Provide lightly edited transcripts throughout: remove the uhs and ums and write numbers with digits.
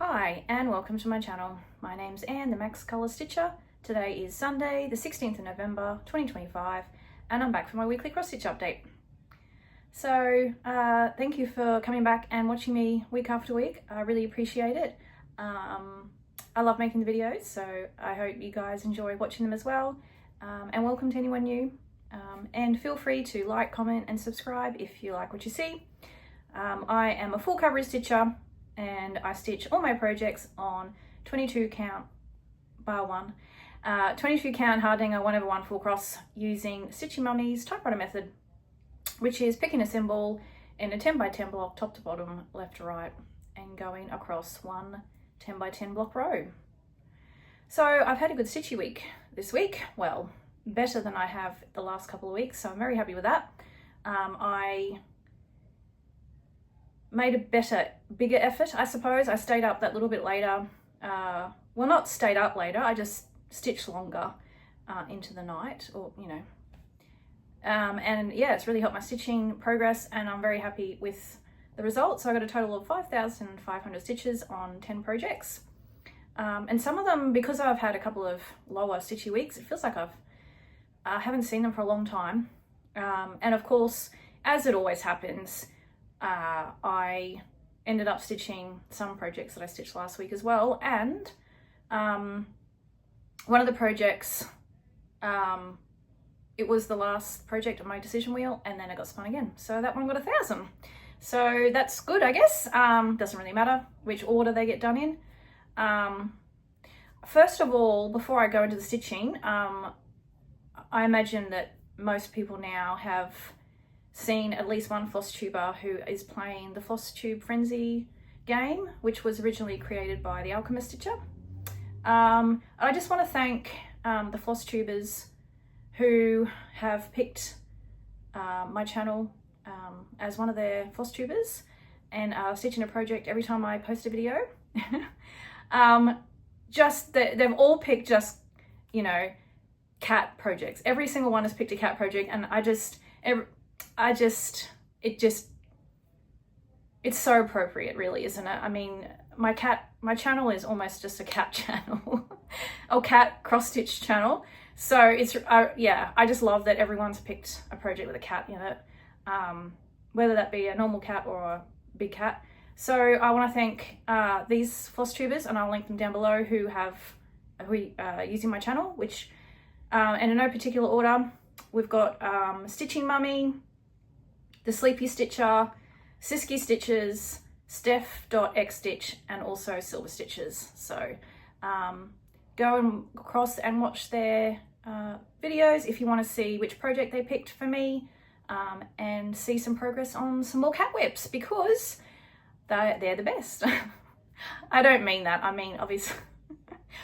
Hi and welcome to my channel. My name's Anne, the Max Colour Stitcher. Today is Sunday the 16th of November 2025 and I'm back for my weekly cross stitch update. So thank you for coming back and watching me week after week. I really appreciate it. I love making the videos, so I hope you guys enjoy watching them as well. And welcome to anyone new. And feel free to like, comment and subscribe if you like what you see. I am a full coverage stitcher and I stitch all my projects on 22 count bar 1, 22 count hardinger 1/1 full cross using Stitchy Mummy's typewriter method, which is picking a symbol in a 10 by 10 block top to bottom, left to right, and going across one 10 by 10 block row. So I've had a good stitchy week this week, well, better than I have the last couple of weeks, so I'm very happy with that. I made a bigger effort, I suppose. I stayed up that little bit later. Well, not stayed up later, I just stitched longer into the night, or you know. And yeah, it's really helped my stitching progress and I'm very happy with the results. So I got a total of 5,500 stitches on 10 projects. And some of them, because I've had a couple of lower stitchy weeks, it feels like I haven't seen them for a long time. And of course, as it always happens, I ended up stitching some projects that I stitched last week as well. And one of the projects, it was the last project on my decision wheel and then it got spun again. So that one got 1,000. So that's good, I guess. Doesn't really matter which order they get done in. First of all, before I go into the stitching, I imagine that most people now have seen at least one Flosstuber who is playing the Floss Tube Frenzy game, which was originally created by the Alchemist Stitcher. I just want to thank the Flosstubers who have picked my channel as one of their Flosstubers and are stitching a project every time I post a video. They've all picked just, you know, cat projects. Every single one has picked a cat project, and it's so appropriate, really, isn't it? I mean, my channel is almost just a cat channel, or cat cross stitch channel. So it's, yeah, I just love that everyone's picked a project with a cat in it, whether that be a normal cat or a big cat. So I want to thank these Flosstubers, and I'll link them down below, who are using my channel, which, and in no particular order, we've got Stitching Mummy, The Sleepy Stitcher, Sisky Stitches, Steph.xstitch, and also Silver Stitches. So go and across and watch their videos if you want to see which project they picked for me, and see some progress on some more cat whips, because they're the best. I don't mean that, I mean obviously,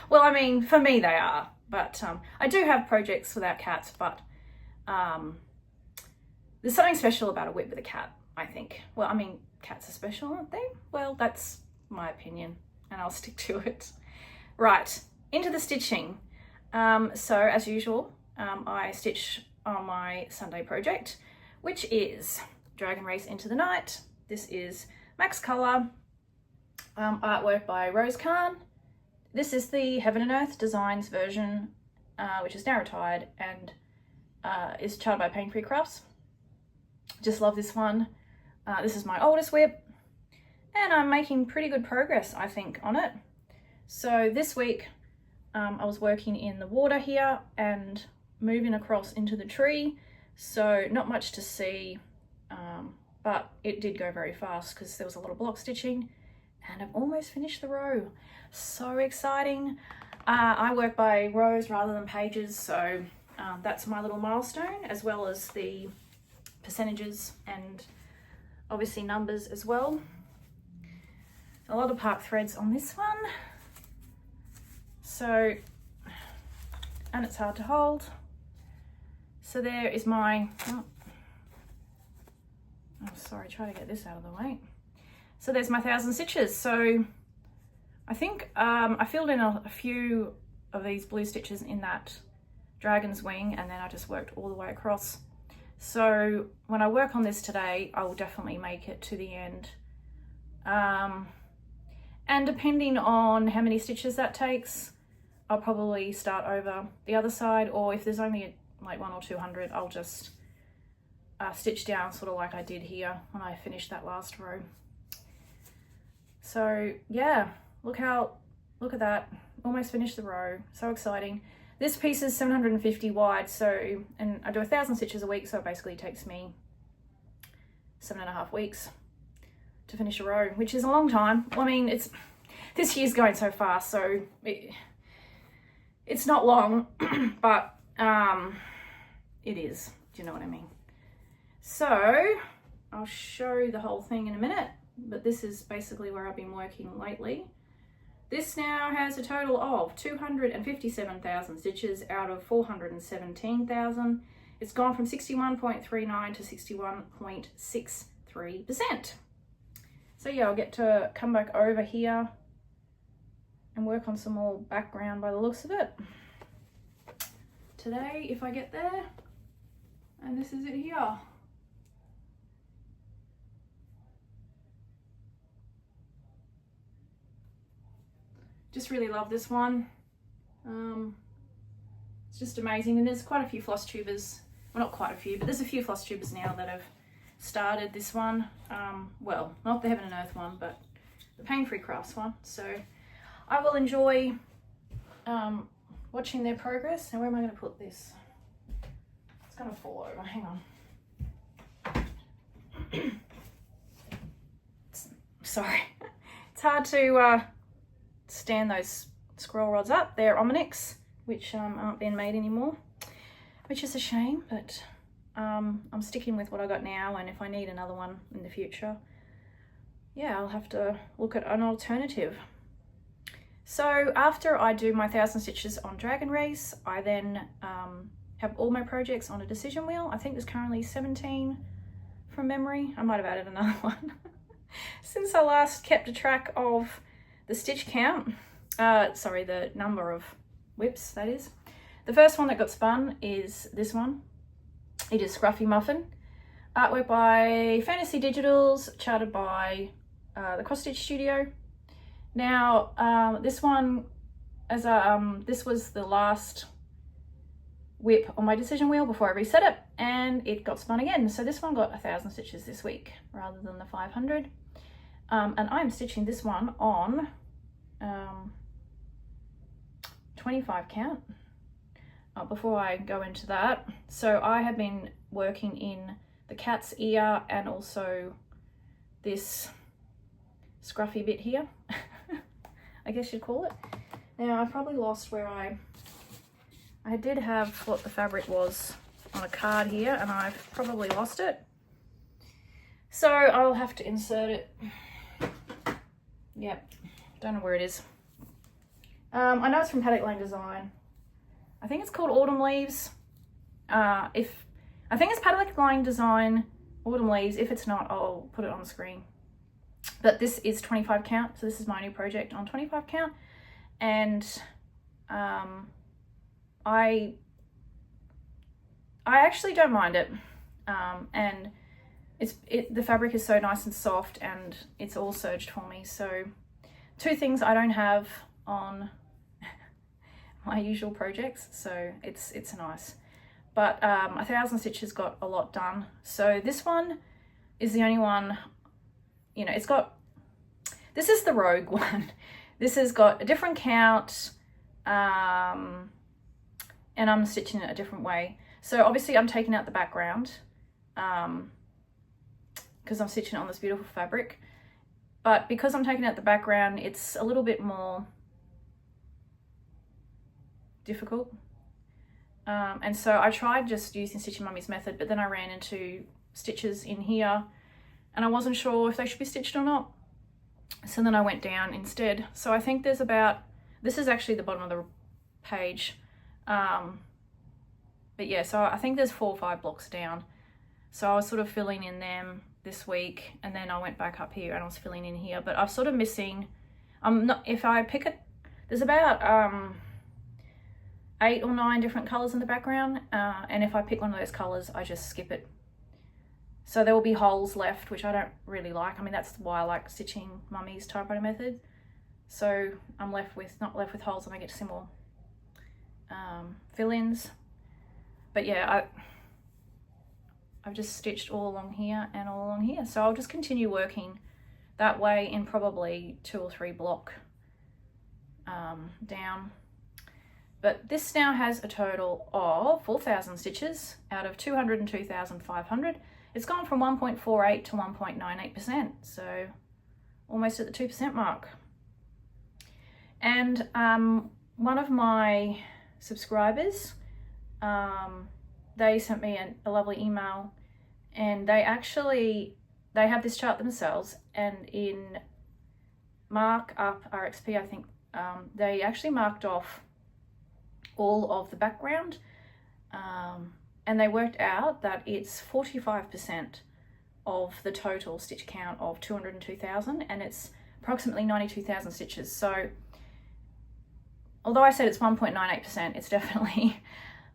well, I mean for me they are, but I do have projects without cats, but there's something special about a whip with a cat, I think. Well, I mean, cats are special, aren't they? Well, that's my opinion and I'll stick to it. Right, into the stitching. So as usual, I stitch on my Sunday project, which is Dragon Race Into the Night. This is Max Colour, artwork by Rose Khan. This is the Heaven and Earth Designs version, which is now retired and is charted by Pain Free Crafts. Just love this one. This is my oldest whip and I'm making pretty good progress, I think, on it. So this week I was working in the water here and moving across into the tree, so not much to see, but it did go very fast because there was a lot of block stitching, and I've almost finished the row. So exciting. I work by rows rather than pages, so that's my little milestone, as well as the percentages and obviously numbers as well. A lot of part threads on this one, so, and it's hard to hold. So there is my, oh, I'm sorry, try to get this out of the way. So there's my 1,000 stitches. So I think I filled in a few of these blue stitches in that dragon's wing, and then I just worked all the way across. So when I work on this today, I will definitely make it to the end. And depending on how many stitches that takes, I'll probably start over the other side, or if there's only like 100 or 200, I'll just stitch down sort of like I did here when I finished that last row. So yeah, look at that, almost finished the row, so exciting. This piece is 750 wide, so, and I do 1,000 stitches a week, so it basically takes me 7.5 weeks to finish a row, which is a long time. I mean, this year's going so fast, so it's not long, but it is. Do you know what I mean? So I'll show the whole thing in a minute, but this is basically where I've been working lately. This now has a total of 257,000 stitches out of 417,000. It's gone from 61.39 to 61.63%. So yeah, I'll get to come back over here and work on some more background by the looks of it today, if I get there. And this is it here. Just really love this one. It's just amazing, and there's quite a few Flosstubers, well, not quite a few, but there's a few Flosstubers now that have started this one. Well, not the Heaven and Earth one, but the Pain-Free Crafts one. So I will enjoy watching their progress. Now, where am I going to put this? It's going to fall over. Hang on. Sorry. It's hard to stand those scroll rods up. They're Omnix, which aren't being made anymore, which is a shame, but I'm sticking with what I got now, and if I need another one in the future, yeah, I'll have to look at an alternative. So after I do my 1,000 stitches on Dragon Race, I then have all my projects on a decision wheel. I think there's currently 17 from memory. I might have added another one since I last kept a track of the stitch count. Sorry, the number of whips, that is. The first one that got spun is this one. It is Scruffy Muffin. Artwork by Fantasy Digitals, charted by the Cross Stitch Studio. Now, this one, this was the last whip on my decision wheel before I reset it, and it got spun again. So this one got 1,000 stitches this week rather than the 500. And I'm stitching this one on 25 count. Before I go into that, so I have been working in the cat's ear and also this scruffy bit here, I guess you'd call it. Now, I've probably lost where I did have what the fabric was on a card here, and I've probably lost it. So I'll have to insert it. Yep, don't know where it is. I know it's from Paddock Lane Design. I think it's called Autumn Leaves. I think it's Paddock Lane Design Autumn Leaves. If it's not, I'll put it on the screen. But this is 25 count, so this is my new project on 25 count, and I actually don't mind it, and the fabric is so nice and soft, and it's all serged for me. So two things I don't have on my usual projects, so it's nice. But 1,000 stitches got a lot done. So this one is the only one, you know, this is the Rogue one. This has got a different count, and I'm stitching it a different way. So obviously I'm taking out the background, because I'm stitching it on this beautiful fabric. But because I'm taking out the background, it's a little bit more difficult. And so I tried just using Stitching Mummy's method, but then I ran into stitches in here and I wasn't sure if they should be stitched or not. So then I went down instead. So I think there's this is actually the bottom of the page. But yeah, so I think there's 4 or 5 blocks down. So I was sort of filling in them this week, and then I went back up here and I was filling in here, but I'm sort of missing, if I pick it, there's about 8 or 9 different colors in the background, and if I pick one of those colors, I just skip it. So there will be holes left, which I don't really like. I mean, that's why I like Stitching Mummy's typewriter method. So I'm not left with holes, and I get some more fill-ins. But yeah, I've just stitched all along here and all along here. So I'll just continue working that way in probably 2 or 3 block down. But this now has a total of 4,000 stitches out of 202,500. It's gone from 1.48 to 1.98%, so almost at the 2% mark. And one of my subscribers, they sent me a lovely email, and they have this chart themselves, and in Markup RXP, I think, they actually marked off all of the background, and they worked out that it's 45% of the total stitch count of 202,000, and it's approximately 92,000 stitches. So although I said it's 1.98%, it's definitely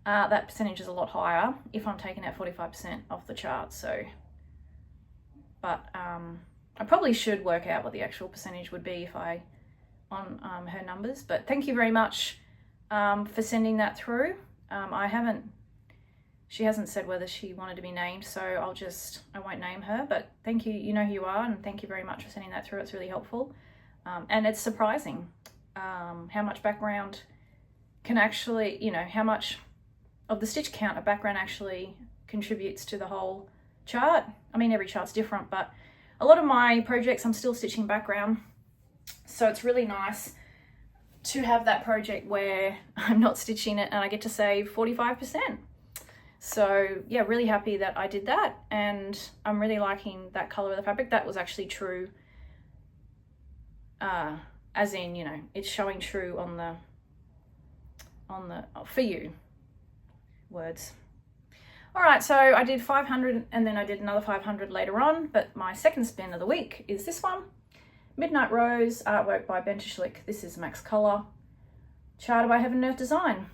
that percentage is a lot higher if I'm taking out 45% of the chart. So, but I probably should work out what the actual percentage would be if I on her numbers. But thank you very much for sending that through. She hasn't said whether she wanted to be named, so I won't name her, but thank you, you know who you are, and thank you very much for sending that through. It's really helpful. And it's surprising how much background can actually, how much of the stitch count a background actually contributes to the whole chart. I mean, every chart's different, but a lot of my projects I'm still stitching background, so it's really nice to have that project where I'm not stitching it and I get to save 45%. So yeah, really happy that I did that, and I'm really liking that color of the fabric. That was actually true, as in, it's showing true on the for you words. All right, so I did 500 and then I did another 500 later on, but my second spin of the week is this one. Midnight Rose, artwork by Bentishlick. This is Max Color, charted by Heaven Earth Design.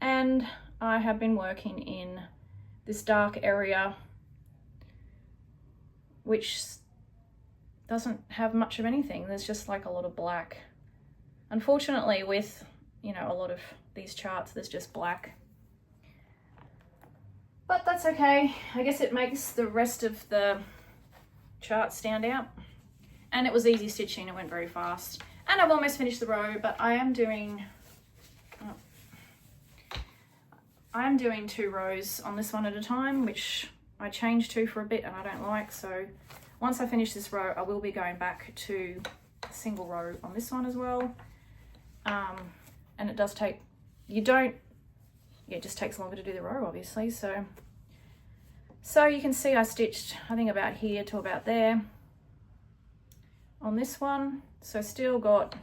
And I have been working in this dark area, which doesn't have much of anything. There's just like a lot of black. Unfortunately, with, a lot of these charts, there's just black. But that's okay. I guess it makes the rest of the chart stand out. And it was easy stitching, it went very fast. And I've almost finished the row, but I am doing 2 rows on this one at a time, which I changed to for a bit and I don't like. So once I finish this row, I will be going back to a single row on this one as well. And it does take, it just takes longer to do the row, obviously. So you can see I stitched, I think, about here to about there on this one. So still got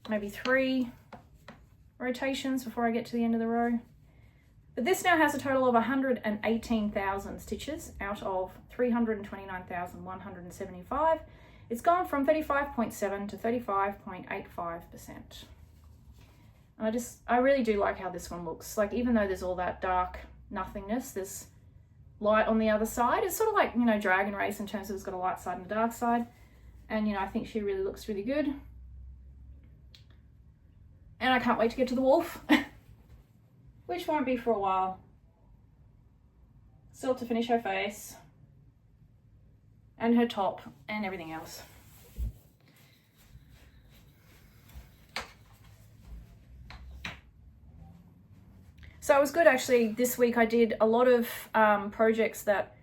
maybe 3 rotations before I get to the end of the row. But this now has a total of 118,000 stitches out of 329,175. It's gone from 35.7 to 35.85%. And I really do like how this one looks. Like, even though there's all that dark nothingness, there's light on the other side. It's sort of like, Dragon Race in terms of it's got a light side and a dark side. And, I think she really looks really good. And I can't wait to get to the wolf, which won't be for a while. Still to finish her face and her top and everything else. So it was good, actually. This week I did a lot of projects that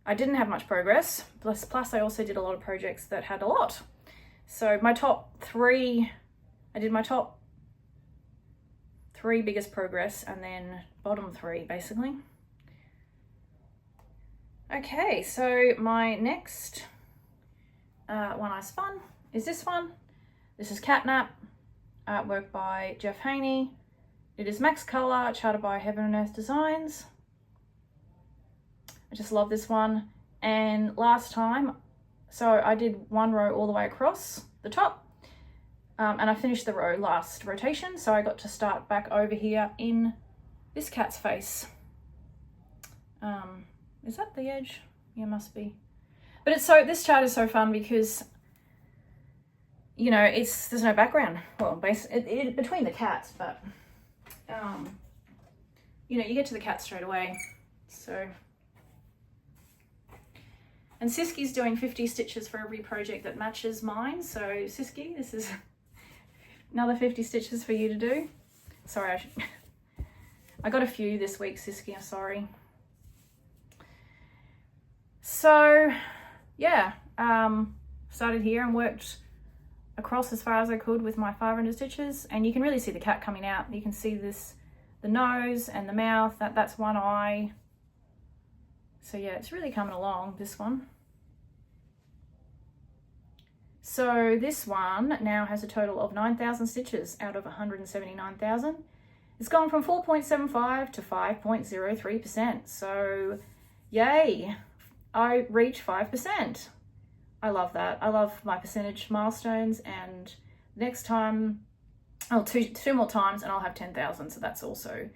I didn't have much progress. Plus I also did a lot of projects that had a lot. So my top 3, I did my top 3 biggest progress and then bottom 3 basically. Okay, so my next one I spun is this one. This is Catnap, artwork by Jeff Haney. It is Max Color, charted by Heaven and Earth Designs. I just love this one. And last time, so I did 1 row all the way across the top, and I finished the row last rotation, so I got to start back over here in this cat's face. Is that the edge? Yeah, must be. But this chart is so fun because you know, there's no background. Well, between the cats, but you know, you get to the cat straight away. So, and Siski's doing 50 stitches for every project that matches mine. So Siski, this is another 50 stitches for you to do. Sorry, I got a few this week, Siski, I'm sorry. So yeah, started here and worked across as far as I could with my 500 stitches, and you can really see the cat coming out. You can see the nose and the mouth, that's one eye. So yeah, it's really coming along, this one. So this one now has a total of 9,000 stitches out of 179,000. It's gone from 4.75 to 5.03%. So yay, I reached 5%. I love that. I love my percentage milestones, and next time, two more times and I'll have 10,000. So that's also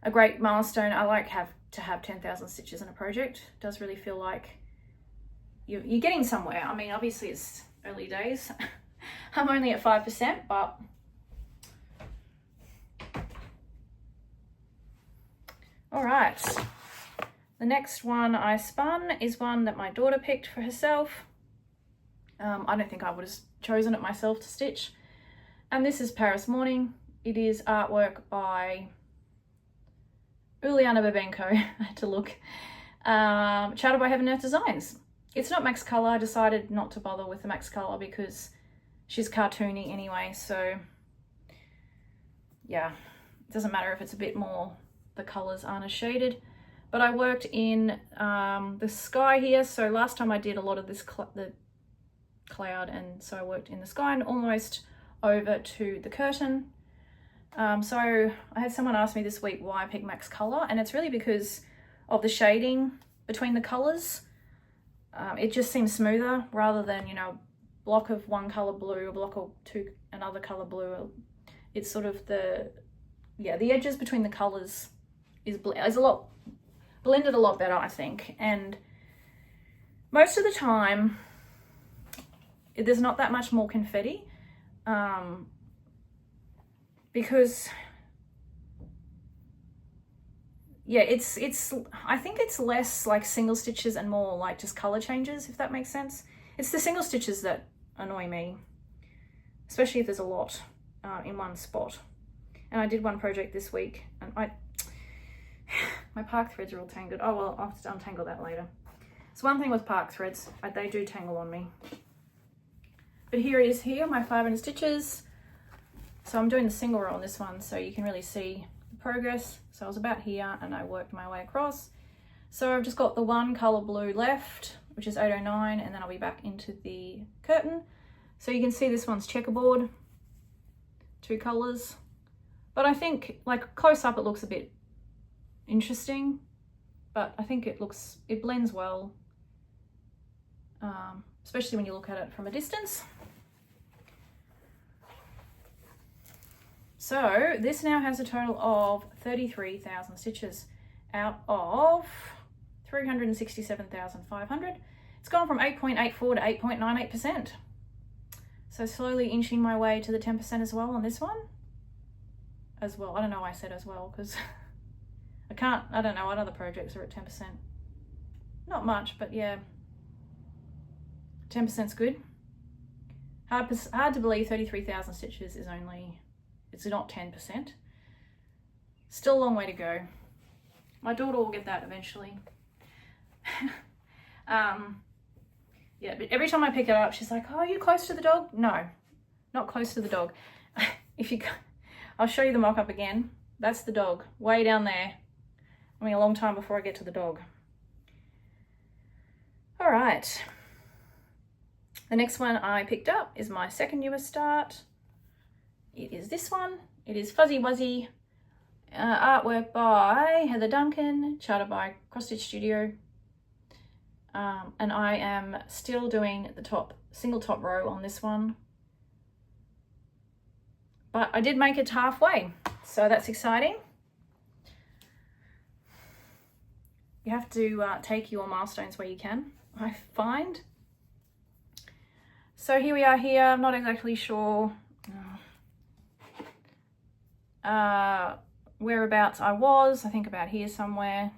a great milestone. I like to have 10,000 stitches in a project. It does really feel like you're getting somewhere. I mean, obviously it's early days. I'm only at 5%, but all right. The next one I spun is one that my daughter picked for herself. I don't think I would have chosen it myself to stitch. And this is Paris Morning. It is artwork by Uliana Babenko. I had to look. Charted by Heaven Earth Designs. It's not max color. I decided not to bother with the max color because she's cartoony anyway. So yeah, it doesn't matter if it's a bit more, the colors aren't as shaded. But I worked in the sky here. So last time I did a lot of this the cloud, and so I worked in the sky and almost over to the curtain. So I had someone ask me this week why I picked max color, and it's really because of the shading between the colors. It just seems smoother rather than, you know, a block of one color blue, a block of another color blue. It's sort of the edges between the colors is a lot blended a lot better, I think. And most of the time there's not that much more confetti, because yeah, I think it's less like single stitches and more like just color changes, if that makes sense. It's the single stitches that annoy me, especially if there's a lot in one spot. And I did one project this week, and my park threads are all tangled. Oh well, I'll have to untangle that later. So one thing with park threads, they do tangle on me. But here it is here, my 500 stitches. So I'm doing the single row on this one, so you can really see the progress. So I was about here and I worked my way across. So I've just got the one color blue left, which is 809, and then I'll be back into the curtain. So you can see this one's checkerboard, 2 colors. But I think like close up it looks a bit interesting, but I think it blends well, especially when you look at it from a distance. So this now has a total of 33,000 stitches out of 367,500. It's gone from 8.84 to 8.98%. So slowly inching my way to the 10% as well on this one. As well, I don't know why I said as well, because I don't know what other projects are at 10%. Not much, but yeah. 10%'s good. Hard to believe 33,000 stitches is it's not 10%. Still a long way to go. My daughter will get that eventually. Yeah, but every time I pick it up, she's like, oh, are you close to the dog? No, not close to the dog. I'll show you the mock-up again. That's the dog, way down there. I mean, a long time before I get to the dog. All right. The next one I picked up is my second newest start. It is this one. It is Fuzzy Wuzzy, artwork by Heather Duncan, charted by Cross Stitch Studio. And I am still doing the single top row on this one. But I did make it halfway, so that's exciting. You have to take your milestones where you can, I find. So here we are here. I'm not exactly sure whereabouts I was. I think about here somewhere,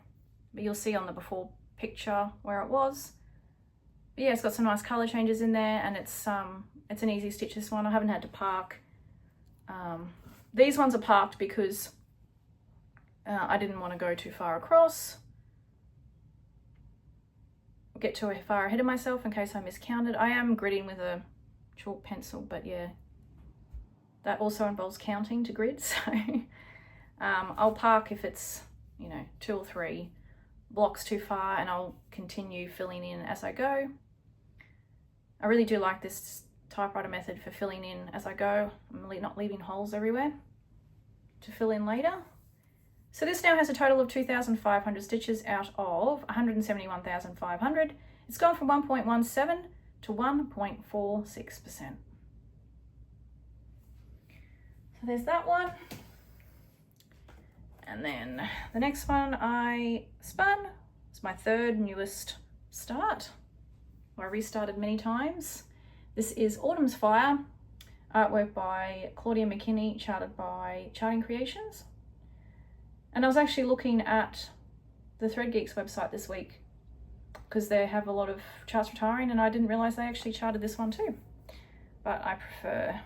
but you'll see on the before picture where it was. But yeah, it's got some nice color changes in there, and it's an easy stitch, this one. I haven't had to park. These ones are parked because I didn't want to go too far across, get too far ahead of myself in case I miscounted. I am gridding with a chalk pencil, but yeah, that also involves counting to grid, so I'll park if it's, you know, 2 or 3 blocks too far, and I'll continue filling in as I go. I really do like this typewriter method for filling in as I go. I'm not leaving holes everywhere to fill in later. So this now has a total of 2,500 stitches out of 171,500. It's gone from 1.17 to 1.46%. So there's that one. And then the next one I spun. It's my 3rd newest start. I restarted many times. This is Autumn's Fire, artwork by Claudia McKinney, charted by Charting Creations. And I was actually looking at the Thread Geeks website this week because they have a lot of charts retiring, and I didn't realize they actually charted this one too. But I prefer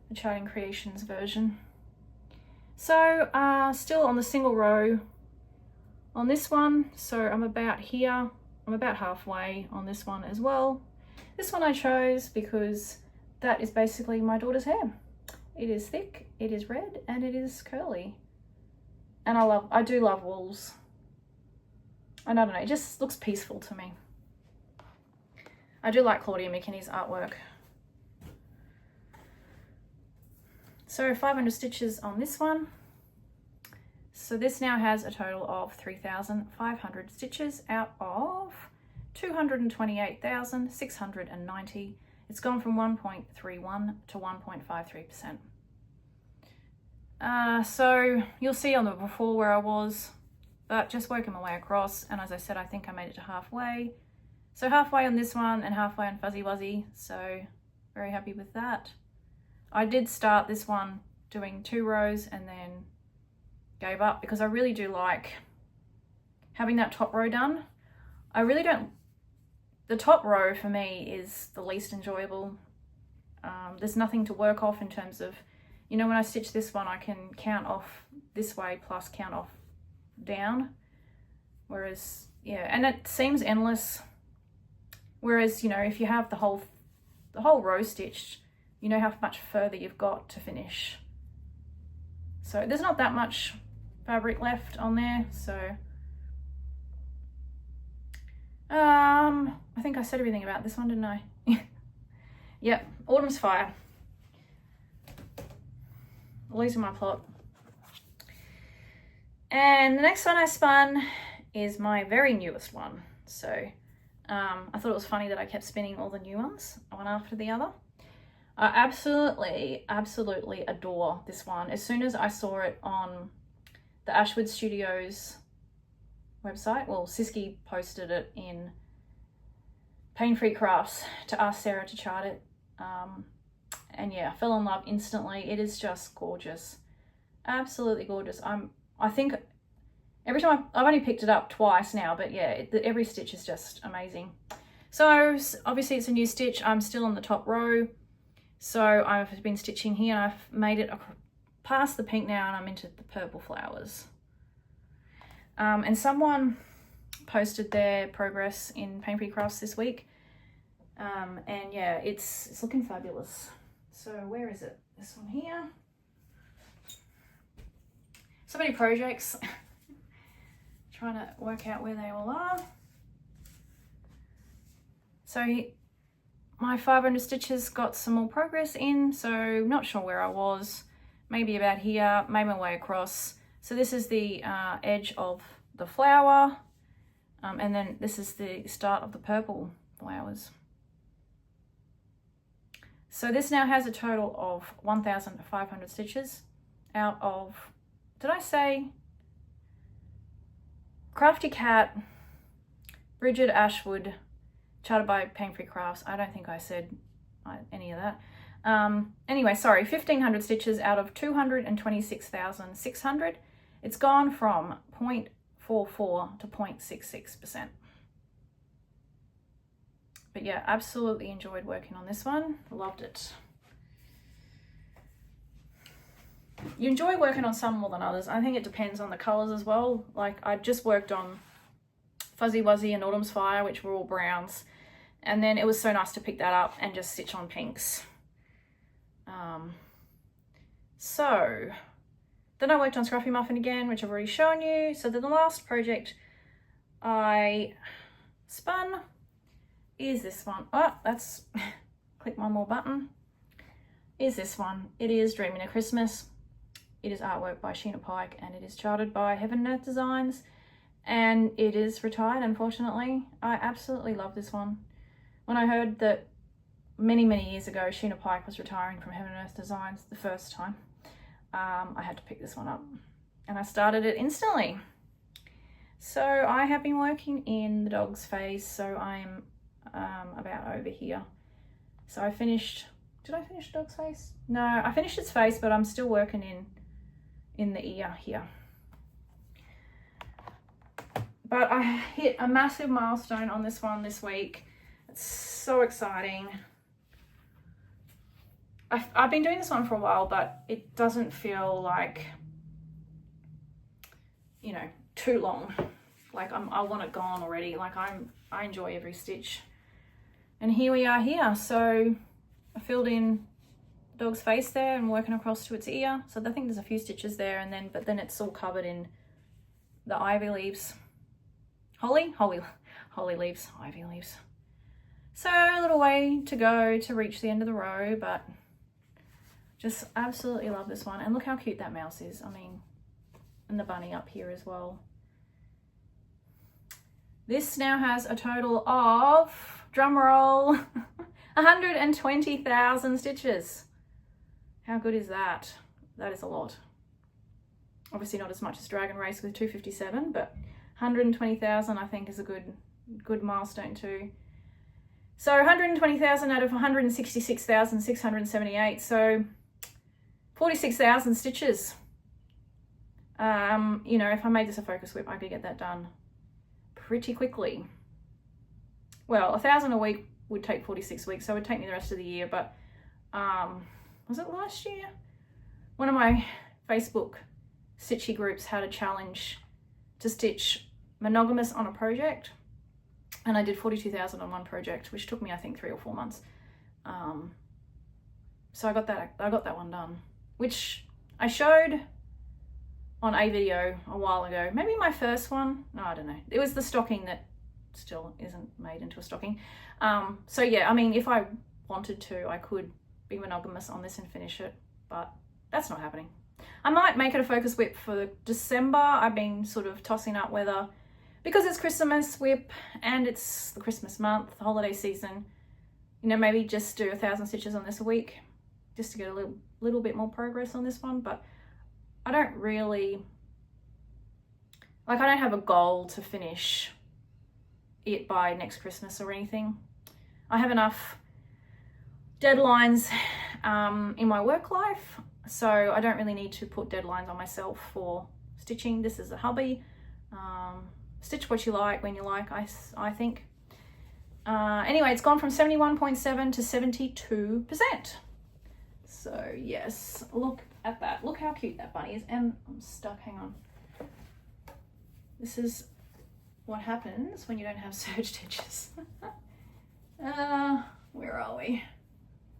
the Charting Creations version. So still on the single row on this one. So I'm about here. I'm about halfway on this one as well. This one I chose because that is basically my daughter's hair. It is thick, it is red, and it is curly. And I do love wools. And I don't know, it just looks peaceful to me. I do like Claudia McKinney's artwork. So 500 stitches on this one. So this now has a total of 3,500 stitches out of 228,690. It's gone from 1.31 to 1.53%. So you'll see on the before where I was, but just working my way across, and as I said, I think I made it to halfway. So halfway on this one and halfway on Fuzzy Wuzzy, so very happy with that. I did start this one doing 2 rows and then gave up because I really do like having that top row done. The top row for me is the least enjoyable. There's nothing to work off in terms of, you know, when I stitch this one, I can count off this way plus count off down. Whereas, yeah, and it seems endless. Whereas, you know, if you have the whole row stitched, you know how much further you've got to finish. So there's not that much fabric left on there, so I think I said everything about this one, didn't I? Yep, Autumn's Fire. Losing my plot. And the next one I spun is my very newest one. So I thought it was funny that I kept spinning all the new ones, one after the other. I absolutely adore this one. As soon as I saw it on the Ashwood Studios website, well, Siski posted it in Pain Free Crafts to ask Sarah to chart it. And yeah, I fell in love instantly. It is just gorgeous. Absolutely gorgeous. I think every time I've only picked it up twice now, but yeah, every stitch is just amazing. So obviously it's a new stitch. I'm still on the top row. So I've been stitching here and I've made it past the pink now and I'm into the purple flowers. And someone posted their progress in Pain Free Crafts this week. And yeah, it's looking fabulous. So where is it? This one here. So many projects. Trying to work out where they all are. So my 500 stitches got some more progress in, so not sure where I was. Maybe about here, made my way across. So this is the edge of the flower, and then this is the start of the purple flowers. So this now has a total of 1,500 stitches out of, did I say Crafty Cat, Bridget Ashwood, charted by Pain Free Crafts. I don't think I said any of that. Anyway, sorry, 1,500 stitches out of 226,600. It's gone from 0.44 to 0.66%. But yeah, absolutely enjoyed working on this one. Loved it. You enjoy working on some more than others. I think it depends on the colours as well. Like I just worked on Fuzzy Wuzzy and Autumn's Fire, which were all browns. And then it was so nice to pick that up and just stitch on pinks. So then I worked on Scruffy Muffin again, which I've already shown you. So then the last project I spun is this one. Oh, that's, click one more button. Is this one. It is Dreaming of Christmas. It is artwork by Sheena Pike and it is charted by Heaven and Earth Designs. And it is retired, unfortunately. I absolutely love this one. When I heard that many years ago Sheena Pike was retiring from Heaven and Earth Designs the first time, I had to pick this one up. And I started it instantly. So I have been working in the dog's face, so I'm about over here. So I finished, did I finish the dog's face? No, I finished its face, but I'm still working in the ear here. But I hit a massive milestone on this one this week. It's so exciting. I've been doing this one for a while, but it doesn't feel like, you know, too long. Like I want it gone already. Like I enjoy every stitch. And here we are here. So I filled in the dog's face there and working across to its ear. So I think there's a few stitches there, but then it's all covered in the ivy leaves. Holly leaves, ivy leaves. So a little way to go to reach the end of the row, but just absolutely love this one. And look how cute that mouse is. I mean, and the bunny up here as well. This now has a total of, drum roll, 120,000 stitches. How good is that? That is a lot. Obviously not as much as Dragon Race with 257, but 120,000 I think is a good milestone too. So 120,000 out of 166,678, so 46,000 stitches. You know, if I made this a focus whip, I could get that done pretty quickly. Well, 1,000 a week would take 46 weeks, so it would take me the rest of the year, but was it last year? One of my Facebook stitchy groups had a challenge to stitch monogamous on a project, and I did 42,000 on one project, which took me I think 3 or 4 months. So I got that one done, which I showed on a video a while ago. Maybe my first one, no, I don't know. It was the stocking that still isn't made into a stocking. So yeah, I mean, if I wanted to, I could be monogamous on this and finish it, but that's not happening. I might make it a focus whip for December. I've been sort of tossing up whether, because it's Christmas whip and it's the Christmas month, the holiday season, you know, maybe just do 1,000 stitches on this a week just to get a little bit more progress on this one. But I don't really, like, I don't have a goal to finish it by next Christmas or anything. I have enough deadlines in my work life, so I don't really need to put deadlines on myself for stitching. This is a hobby. Stitch what you like when you like, I think. Anyway, it's gone from 71.7 to 72%. So yes, look at that. Look how cute that bunny is. And I'm stuck, hang on. This is what happens when you don't have serge stitches. Where are we?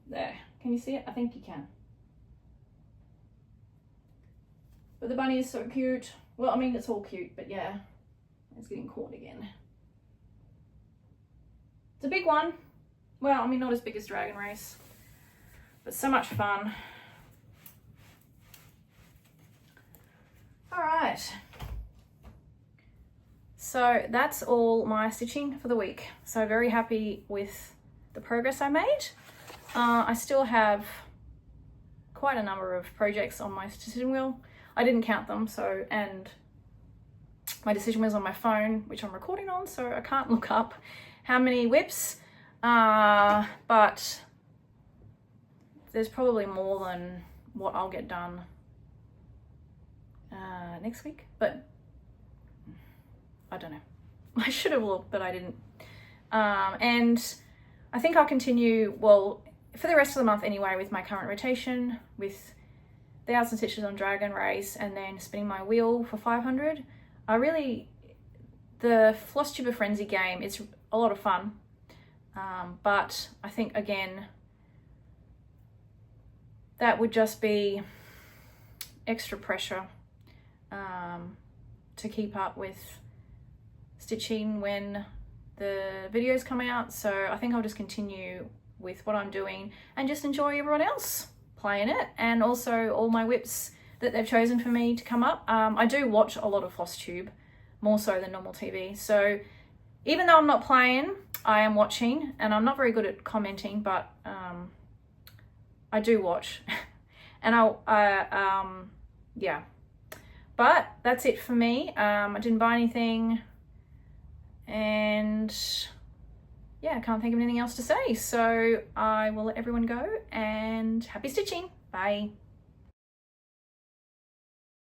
There, can you see it? I think you can. But the bunny is so cute. Well, I mean, it's all cute, but yeah, it's getting caught again. It's a big one. Well, I mean, not as big as Dragon Race, but so much fun. All right. So that's all my stitching for the week. So very happy with the progress I made. I still have quite a number of projects on my decision wheel. I didn't count them, so, and my decision wheel's on my phone, which I'm recording on, so I can't look up how many whips, but there's probably more than what I'll get done next week, but I don't know. I should have looked, but I didn't. And I think I'll continue, well, for the rest of the month anyway, with my current rotation, with 1,000 stitches on Dragon Race, and then spinning my wheel for 500. The Floss Tube Frenzy game is a lot of fun, but I think, again, that would just be extra pressure to keep up with stitching when the videos come out. So I think I'll just continue with what I'm doing and just enjoy everyone else playing it, and also all my whips that they've chosen for me to come up. I do watch a lot of Flosstube, more so than normal TV. So even though I'm not playing, I am watching, and I'm not very good at commenting, but I do watch. And yeah. But that's it for me. I didn't buy anything, and yeah, I can't think of anything else to say. So I will let everyone go, and happy stitching. Bye.